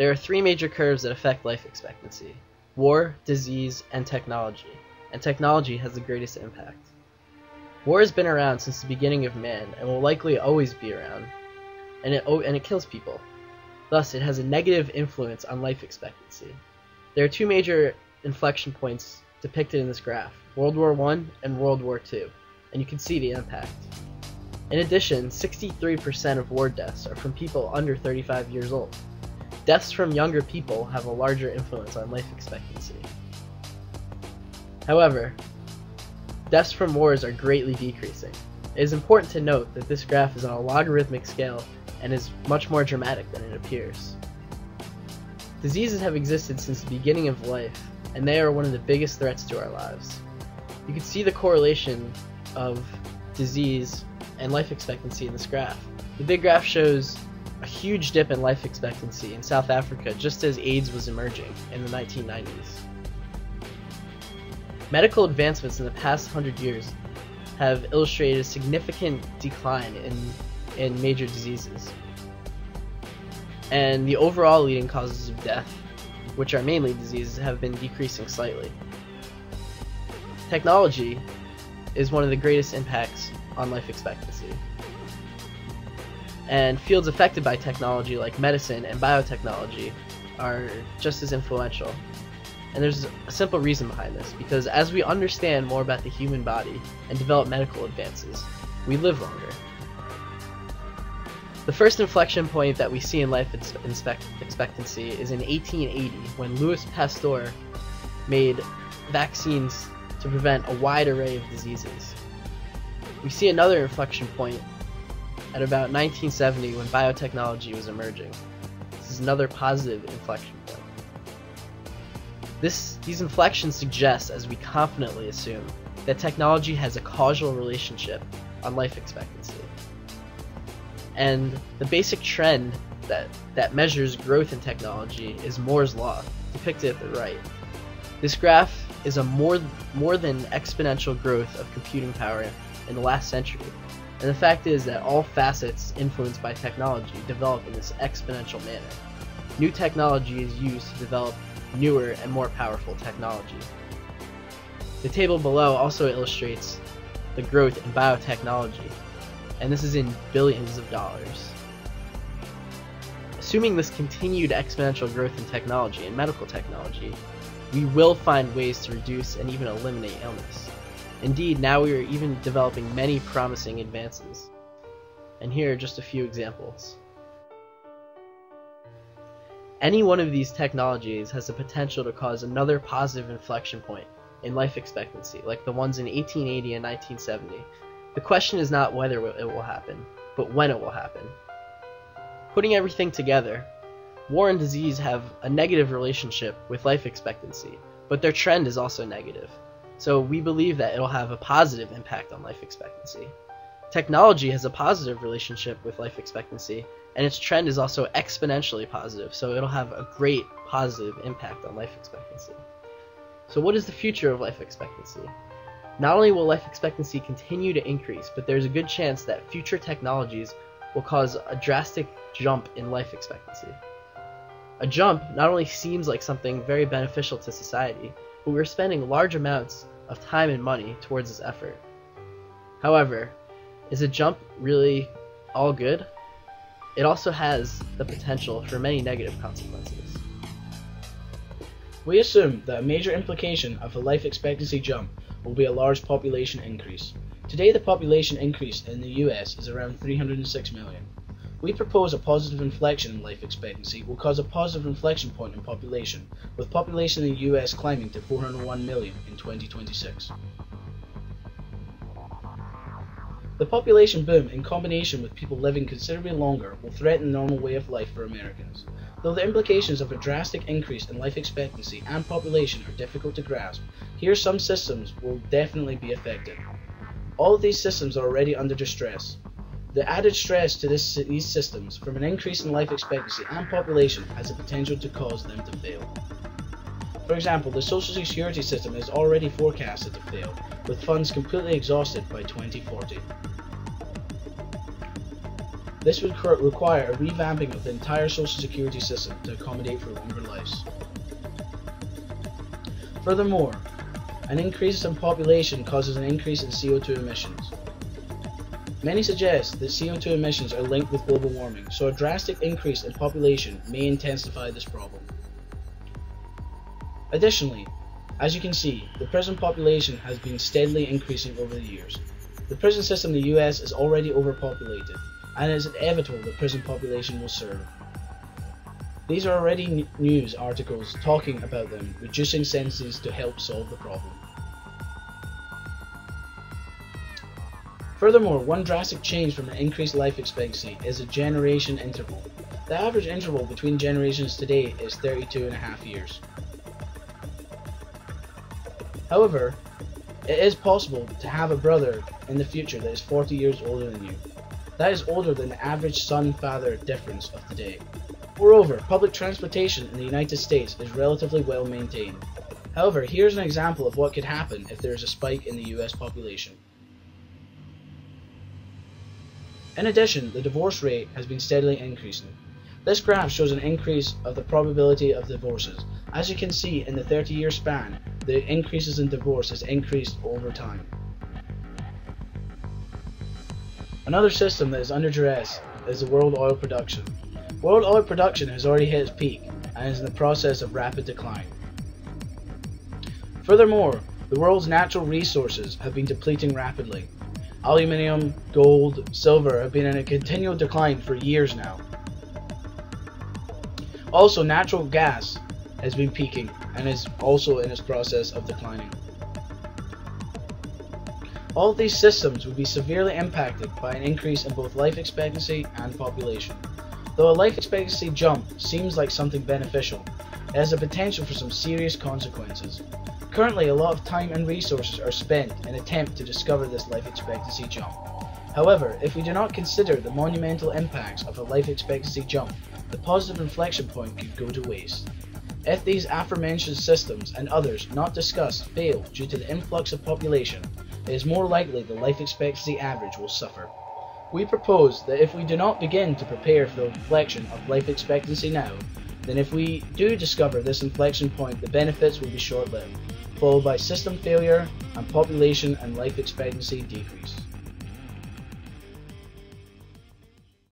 There are three major curves that affect life expectancy: war, disease, and technology. And technology has the greatest impact. War has been around since the beginning of man and will likely always be around, and it kills people. Thus, it has a negative influence on life expectancy. There are two major inflection points depicted in this graph: World War I and World War II, and you can see the impact. In addition, 63% of war deaths are from people under 35 years old. Deaths from younger people have a larger influence on life expectancy. However, deaths from wars are greatly decreasing. It is important to note that this graph is on a logarithmic scale and is much more dramatic than it appears. Diseases have existed since the beginning of life, and they are one of the biggest threats to our lives. You can see the correlation of disease and life expectancy in this graph. The big graph shows a huge dip in life expectancy in South Africa just as AIDS was emerging in the 1990s. Medical advancements in the past 100 years have illustrated a significant decline in major diseases. And the overall leading causes of death, which are mainly diseases, have been decreasing slightly. Technology is one of the greatest impacts on life expectancy. And fields affected by technology like medicine and biotechnology are just as influential. And there's a simple reason behind this, because as we understand more about the human body and develop medical advances, we live longer. The first inflection point that we see in life expectancy is in 1880, when Louis Pasteur made vaccines to prevent a wide array of diseases. We see another inflection point at about 1970, when biotechnology was emerging. This is another positive inflection point. These inflections suggest, as we confidently assume, that technology has a causal relationship on life expectancy. And the basic trend that measures growth in technology is Moore's law, depicted at the right. This graph is a more than exponential growth of computing power in the last century. And the fact is that all facets influenced by technology develop in this exponential manner. New technology is used to develop newer and more powerful technology. The table below also illustrates the growth in biotechnology, and this is in billions of dollars. Assuming this continued exponential growth in technology and medical technology, we will find ways to reduce and even eliminate illness. Indeed, now we are even developing many promising advances. And here are just a few examples. Any one of these technologies has the potential to cause another positive inflection point in life expectancy, like the ones in 1880 and 1970. The question is not whether it will happen, but when it will happen. Putting everything together, war and disease have a negative relationship with life expectancy, but their trend is also negative. So we believe that it'll have a positive impact on life expectancy. Technology has a positive relationship with life expectancy, and its trend is also exponentially positive, so it'll have a great positive impact on life expectancy. So what is the future of life expectancy? Not only will life expectancy continue to increase, but there's a good chance that future technologies will cause a drastic jump in life expectancy. A jump not only seems like something very beneficial to society, but we're spending large amounts of time and money towards this effort. However, is a jump really all good? It also has the potential for many negative consequences. We assume that a major implication of a life expectancy jump will be a large population increase. Today the population increase in the US is around 306 million. We propose a positive inflection in life expectancy will cause a positive inflection point in population, with population in the US climbing to 401 million in 2026. The population boom, in combination with people living considerably longer, will threaten the normal way of life for Americans. Though the implications of a drastic increase in life expectancy and population are difficult to grasp, here some systems will definitely be affected. All of these systems are already under distress. The added stress to these systems from an increase in life expectancy and population has the potential to cause them to fail. For example, the social security system is already forecasted to fail, with funds completely exhausted by 2040. This would require a revamping of the entire social security system to accommodate for longer lives. Furthermore, an increase in population causes an increase in CO2 emissions. Many suggest that CO2 emissions are linked with global warming, so a drastic increase in population may intensify this problem. Additionally, as you can see, the prison population has been steadily increasing over the years. The prison system in the US is already overpopulated, and it is inevitable the prison population will surge. These are already news articles talking about them reducing sentences to help solve the problem. Furthermore, one drastic change from an increased life expectancy is a generation interval. The average interval between generations today is 32.5 years. However, it is possible to have a brother in the future that is 40 years older than you. That is older than the average son-father difference of today. Moreover, public transportation in the United States is relatively well maintained. However, here's an example of what could happen if there is a spike in the US population. In addition, the divorce rate has been steadily increasing. This graph shows an increase of the probability of divorces. As you can see, in the 30-year span, the increases in divorce has increased over time. Another system that is under duress is the world oil production. World oil production has already hit its peak and is in the process of rapid decline. Furthermore, the world's natural resources have been depleting rapidly. Aluminium, gold, silver have been in a continual decline for years now. Also, natural gas has been peaking and is also in its process of declining. All of these systems would be severely impacted by an increase in both life expectancy and population. Though a life expectancy jump seems like something beneficial, it has the potential for some serious consequences. Currently, a lot of time and resources are spent in an attempt to discover this life expectancy jump. However, if we do not consider the monumental impacts of a life expectancy jump, the positive inflection point could go to waste. If these aforementioned systems and others not discussed fail due to the influx of population, it is more likely the life expectancy average will suffer. We propose that if we do not begin to prepare for the inflection of life expectancy now, then if we do discover this inflection point, the benefits will be short-lived, followed by system failure and population and life expectancy decrease.